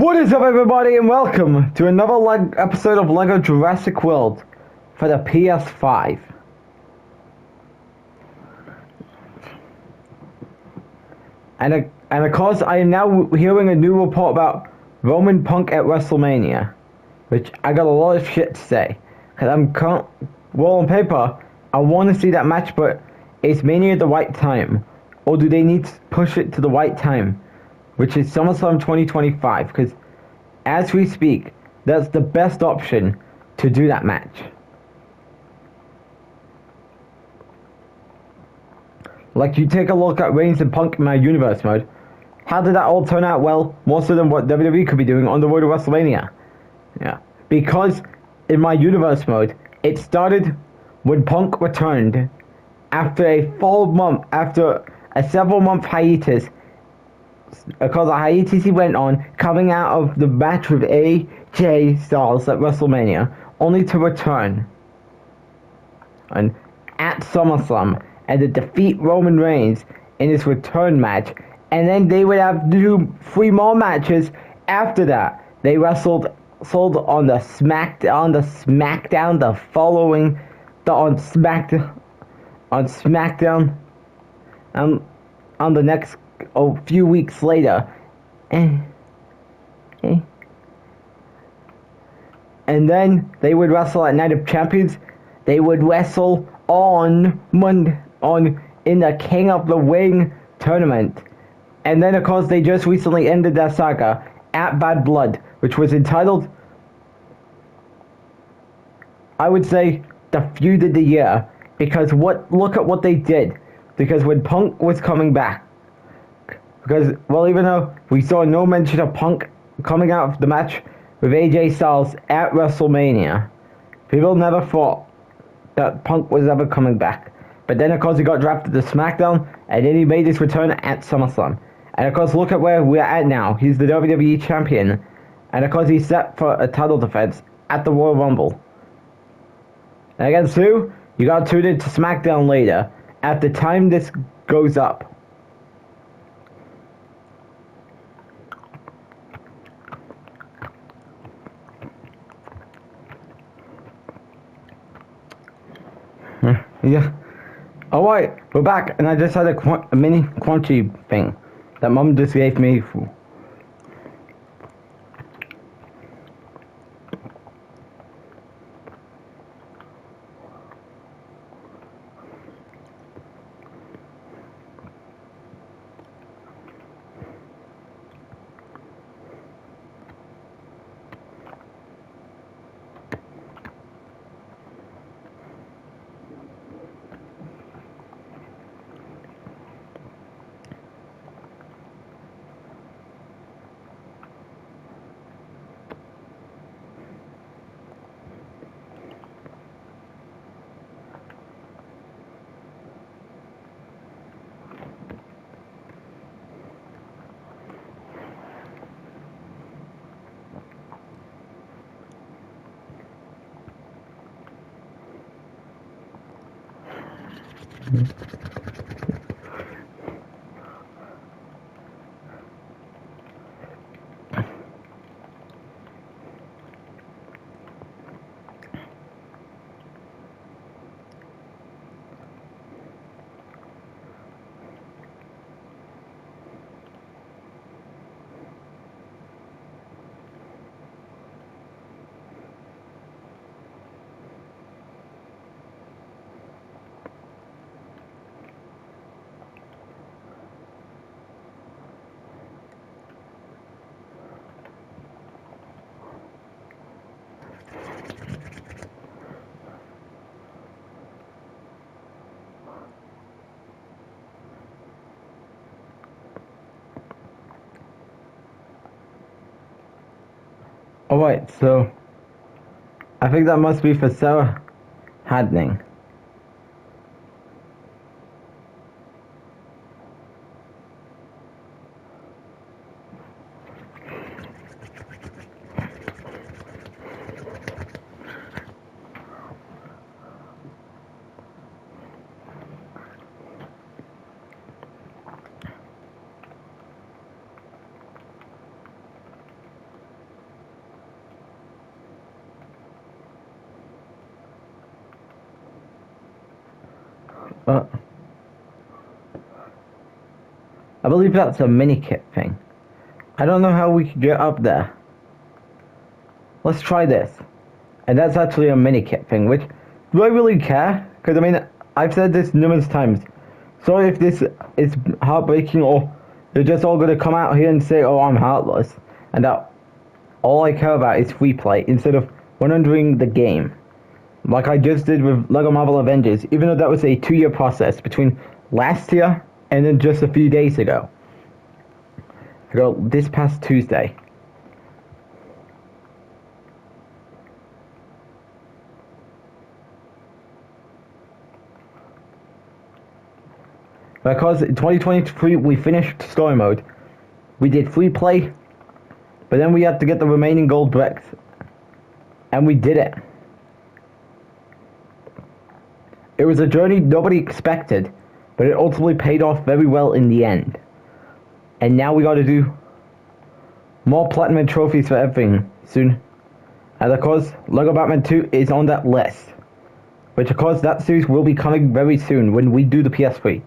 What is up, everybody, and welcome to another episode of LEGO Jurassic World for the PS5. And of course, I am now hearing a new report about Roman Punk at WrestleMania, which I got a lot of shit to say. Because well, on paper, I want to see that match, but is Mania the right time? Or do they need to push it to the right time, which is SummerSlam 2025? Because as we speak, that's the best option to do that match. Like, you take a look at Reigns and Punk in my universe mode. How did that all turn out? Well, more so than what WWE could be doing on the road to WrestleMania. Yeah. Because in my universe mode, it started when Punk returned after after a several month hiatus. Because the hiatus he went on, coming out of the match with AJ Styles at WrestleMania, only to return and at SummerSlam and to defeat Roman Reigns in his return match, and then they would have to do 3 more matches after that. They wrestled on the SmackDown on the next few weeks later, and then they would wrestle at Night of Champions. They would wrestle on Monday in the King of the Ring tournament, and then of course they just recently ended that saga at Bad Blood, which was entitled, I would say, the feud of the year. Because look at what they did. Because when Punk was coming back, because, well, even though we saw no mention of Punk coming out of the match with AJ Styles at WrestleMania, people never thought that Punk was ever coming back. But then, of course, he got drafted to SmackDown, and then he made his return at SummerSlam. And, of course, look at where we're at now. He's the WWE Champion. And, of course, he's set for a title defense at the Royal Rumble. And against who? You got to tune in to SmackDown later, at the time this goes up. Yeah. Alright, we're back, and I just had a mini crunchy thing that Mom just gave me. Alright, so I think that must be for Sarah Hadning. Uh, I believe that's a mini kit thing. I don't know how we could get up there. Let's try this. And that's actually a mini kit thing, which do I really care? Because I mean, I've said this numerous times. Sorry if this is heartbreaking, or you're just all gonna come out here and say, "Oh, I'm heartless," and that all I care about is free play instead of wondering the game, like I just did with Lego Marvel Avengers. Even though that was a 2-year process between last year and then just a few days ago. This past Tuesday. Because in 2023 we finished story mode, we did free play, but then we had to get the remaining gold bricks, and we did it. It was a journey nobody expected, but it ultimately paid off very well in the end. And now we gotta do more platinum trophies for everything soon. And of course, Lego Batman 2 is on that list, which of course that series will be coming very soon when we do the PS3.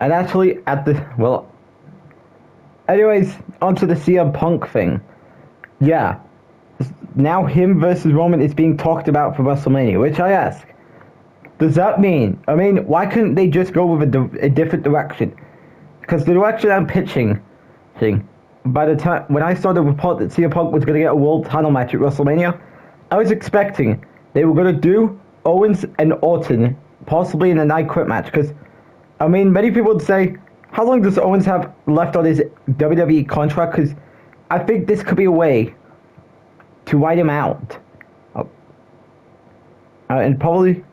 And actually, anyways, onto the CM Punk thing. Yeah, now him versus Roman is being talked about for WrestleMania, which I ask, does that mean, why couldn't they just go with a different direction? Because the direction I'm pitching, by the time, when I saw the report that CM Punk was going to get a world title match at WrestleMania, I was expecting they were going to do Owens and Orton, possibly in a night quit match, because many people would say, how long does Owens have left on his WWE contract? Because I think this could be a way to write him out. And probably,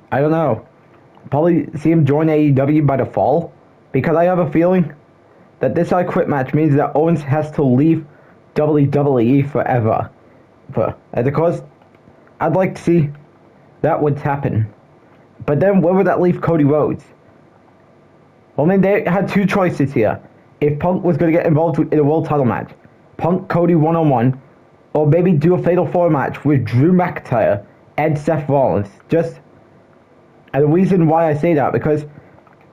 I don't know, probably see him join AEW by the fall. Because I have a feeling that this I Quit match means that Owens has to leave WWE forever. And of course, I'd like to see that would happen. But then where would that leave Cody Rhodes? They had two choices here. If Punk was going to get involved in a world title match, Punk Cody 1-on-1, or maybe do a Fatal 4 match with Drew McIntyre and Seth Rollins. And the reason why I say that, because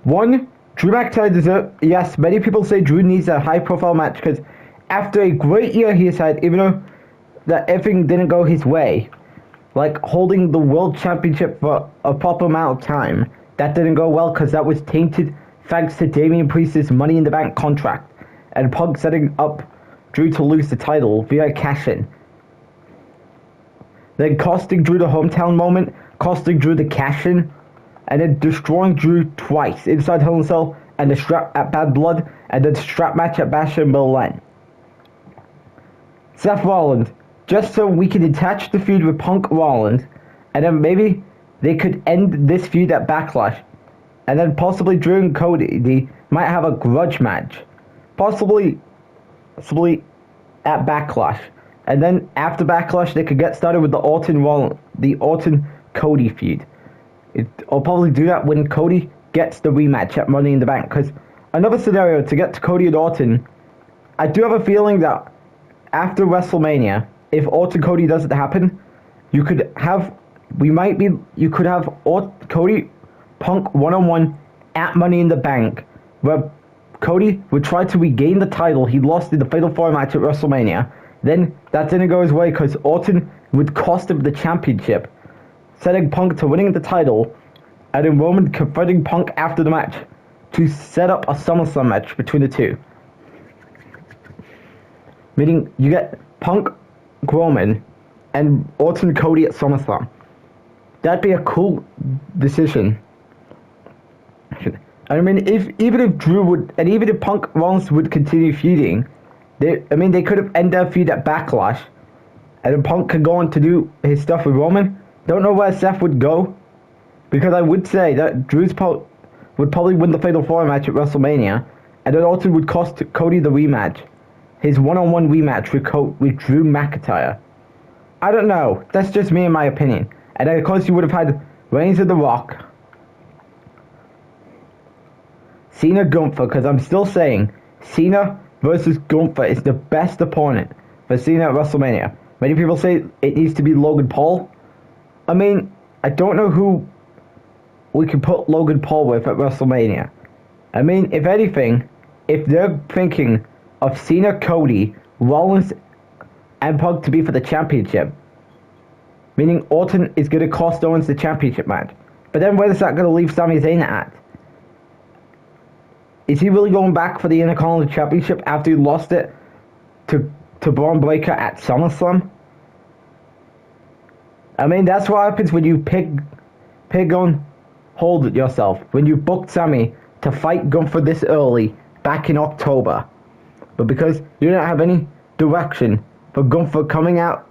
one, Drew McIntyre deserves, yes, many people say Drew needs a high profile match because after a great year he has had, even though that everything didn't go his way, like holding the world championship for a proper amount of time, that didn't go well because that was tainted thanks to Damian Priest's Money in the Bank contract and Punk setting up Drew to lose the title via cash-in. Then costing Drew the hometown moment, costing Drew the cash-in, and then destroying Drew twice inside Hell in a Cell and the strap at Bad Blood, and then strap match at Bash in Berlin. Seth Rollins, just so we can attach the feud with Punk Rollins, and then maybe they could end this feud at Backlash, and then possibly Drew and Cody, they might have a grudge match, possibly at Backlash, and then after Backlash they could get started with the Orton Cody feud. I'll probably do that when Cody gets the rematch at Money in the Bank, because another scenario to get to Cody and Orton, I do have a feeling that after WrestleMania, if Orton Cody doesn't happen, you could have Cody Punk 1-on-1 at Money in the Bank, where Cody would try to regain the title he lost in the Fatal 4 match at WrestleMania. Then that didn't go his way because Orton would cost him the championship, setting Punk to winning the title, and then Roman confronting Punk after the match to set up a SummerSlam match between the two. Meaning you get Punk, Roman, and Orton Cody at SummerSlam. That'd be a cool decision. Even if Drew would, and even if Punk Rollins would continue feuding, they could have ended their feud at Backlash, and then Punk could go on to do his stuff with Roman. Don't know where Seth would go, because I would say that would probably win the Fatal 4 match at WrestleMania, and then Orton would cost Cody the rematch. his one-on-one rematch with Drew McIntyre. I don't know. That's just me and my opinion. And then of course you would have had Reigns of The Rock, Cena Gunther, because I'm still saying Cena versus Gunther is the best opponent for Cena at WrestleMania. Many people say it needs to be Logan Paul. I mean, I don't know who we can put Logan Paul with at WrestleMania. I mean, if anything, if they're thinking of Cena, Cody, Rollins, and Punk to be for the championship, meaning Orton is going to cost Owens the championship match. But then where is that going to leave Sami Zayn at? Is he really going back for the Intercontinental Championship after he lost it to Braun Breaker at SummerSlam? I mean, that's what happens when you pig on hold yourself. When you booked Sami to fight Gunther this early, back in October. But because you don't have any direction for Gunther coming out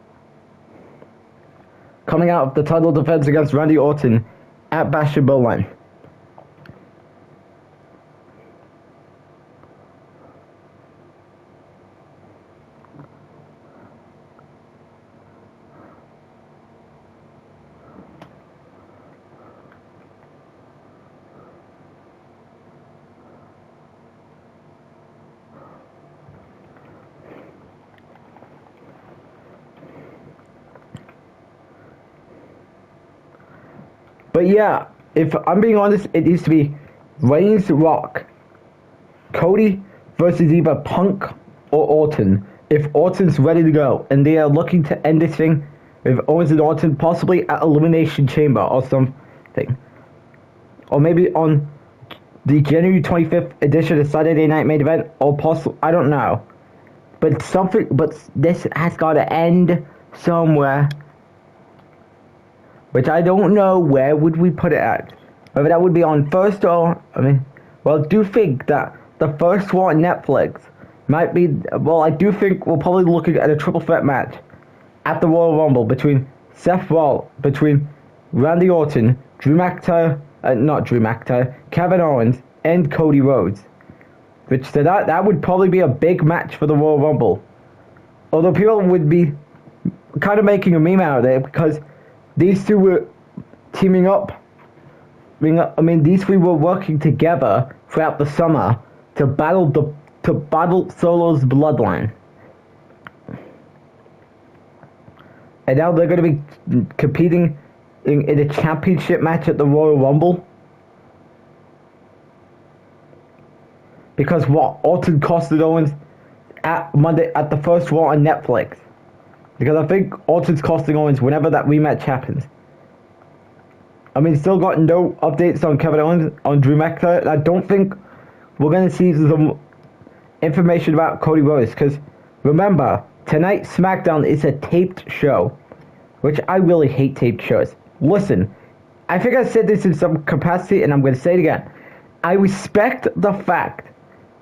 of the title defense against Randy Orton at Bash in Berlin. But yeah, if I'm being honest, it needs to be Reigns, Rock, Cody versus either Punk or Orton. If Orton's ready to go, and they are looking to end this thing with Owens and Orton, possibly at Elimination Chamber or something. Or maybe on the January 25th edition of Saturday Night Main Event, or possibly, I don't know. But this has got to end somewhere. Which I don't know, where would we put it at? Whether that would be on first or, I do think that the first one on Netflix might be, I do think we're probably looking at a triple threat match at the Royal Rumble between Randy Orton, Kevin Owens, and Cody Rhodes. So that would probably be a big match for the Royal Rumble. Although people would be kind of making a meme out of it because these two were teaming up. These three were working together throughout the summer to battle Solo's bloodline. And now they're going to be competing in a championship match at the Royal Rumble. Because Orton costed Owens at the first Raw on Netflix. Because I think Orton's costing Owens whenever that rematch happens. Still got no updates on Kevin Owens, on Drew McIntyre. I don't think we're going to see some information about Cody Rhodes. Because remember, tonight's SmackDown is a taped show. Which I really hate taped shows. Listen, I think I said this in some capacity and I'm going to say it again. I respect the fact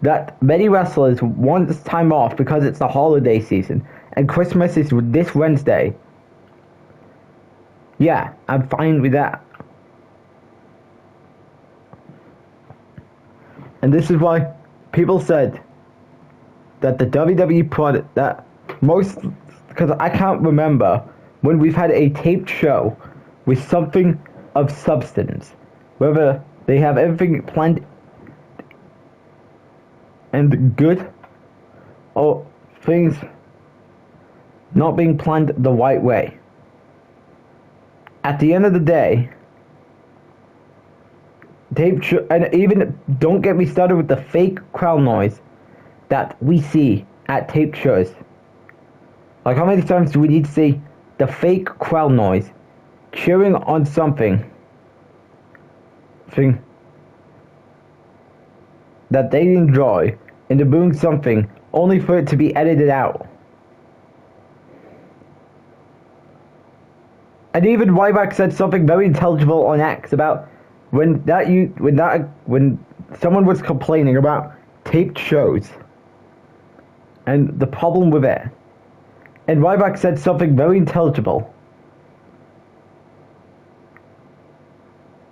that many wrestlers want this time off because it's the holiday season. And Christmas is this Wednesday. Yeah, I'm fine with that. And this is why people said that the WWE product, because I can't remember when we've had a taped show with something of substance. Whether they have everything planned and good, or things not being planned the right way. At the end of the day, and even don't get me started with the fake crowd noise that we see at taped shows. Like, how many times do we need to see the fake crowd noise cheering on something that they enjoy and they're booing something only for it to be edited out? And even Ryback said something very intelligible on X about when someone was complaining about taped shows and the problem with it. And Ryback said something very intelligible.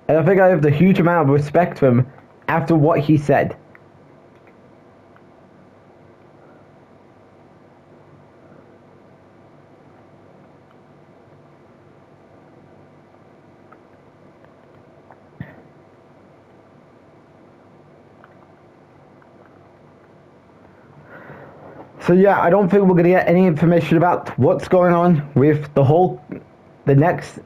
And I think I have the huge amount of respect for him after what he said. So yeah, I don't think we're gonna get any information about what's going on with the next.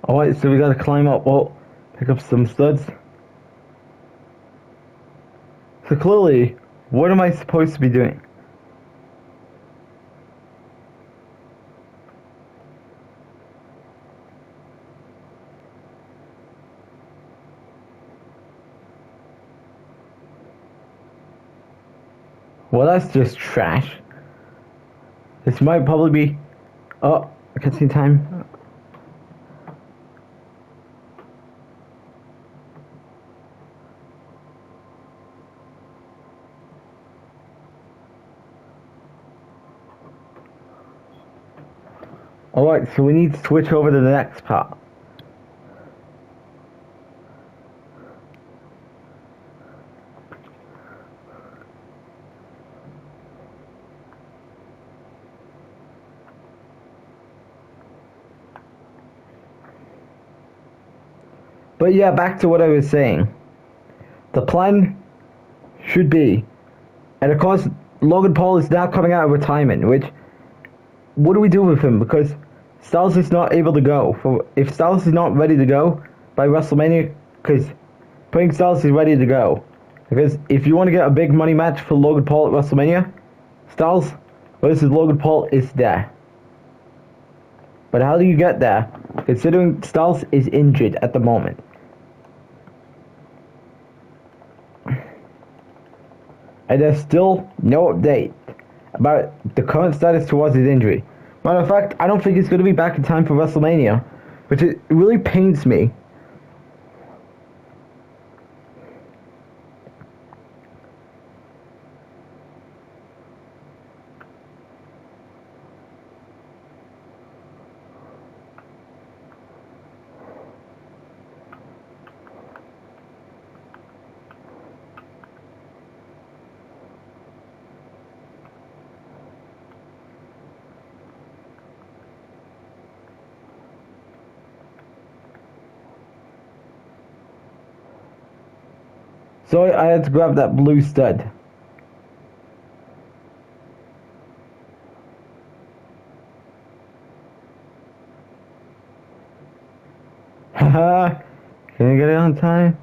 Alright, so we gotta climb up, pick up some studs. So clearly, what am I supposed to be doing? Well, that's just trash. This might probably be... Oh, I can see time. Alright, so we need to switch over to the next part. But yeah, back to what I was saying. The plan should be, and of course, Logan Paul is now coming out of retirement, which, what do we do with him? Because Styles is not able to go. If Styles is not ready to go by WrestleMania, because putting Styles is ready to go. Because if you want to get a big money match for Logan Paul at WrestleMania, Styles versus Logan Paul is there. But how do you get there, considering Styles is injured at the moment? And there's still no update about the current status towards his injury. Matter of fact, I don't think he's going to be back in time for WrestleMania, which it really pains me. So I had to grab that blue stud. Haha, can I get it on time?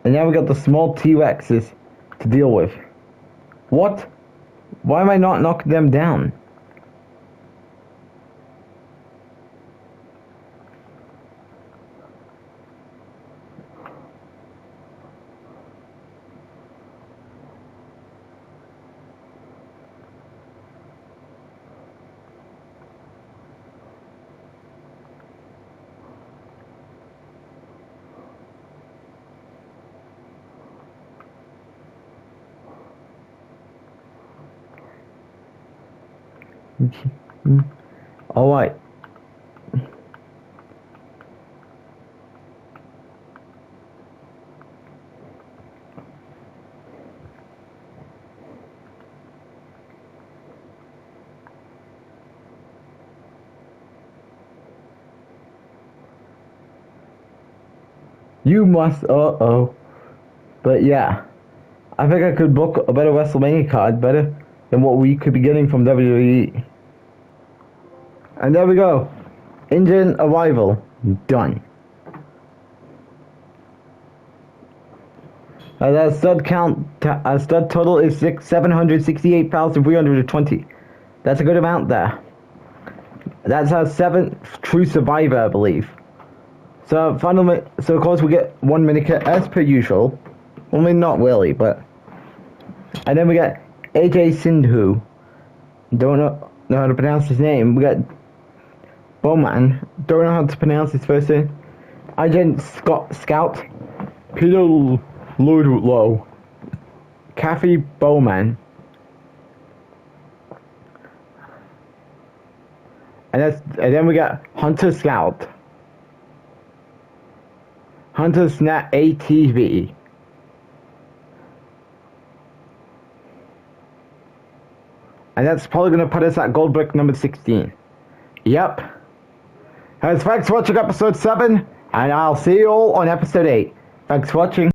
And now we got the small T-Rexes to deal with. What? Why am I not knocking them down? Alright. You must, But yeah, I think I could book a better WrestleMania card, better than what we could be getting from WWE. And there we go. InGen arrival. Done. That stud count, stud total is 768,320. That's a good amount there. That's our 7th true survivor, I believe. So finally, so of course we get 1 minute as per usual. Well, I mean, not really, but. And then we get AJ Sindhu. Don't know how to pronounce his name. We got Bowman. Don't know how to pronounce his first name. InGen Scout. Peter Ludlow. Kathy Bowman. And then we got Hunter Scout. Hunter Snap ATV. And that's probably going to put us at gold brick number 16. Yep. Thanks for watching episode 7, and I'll see you all on episode 8. Thanks for watching.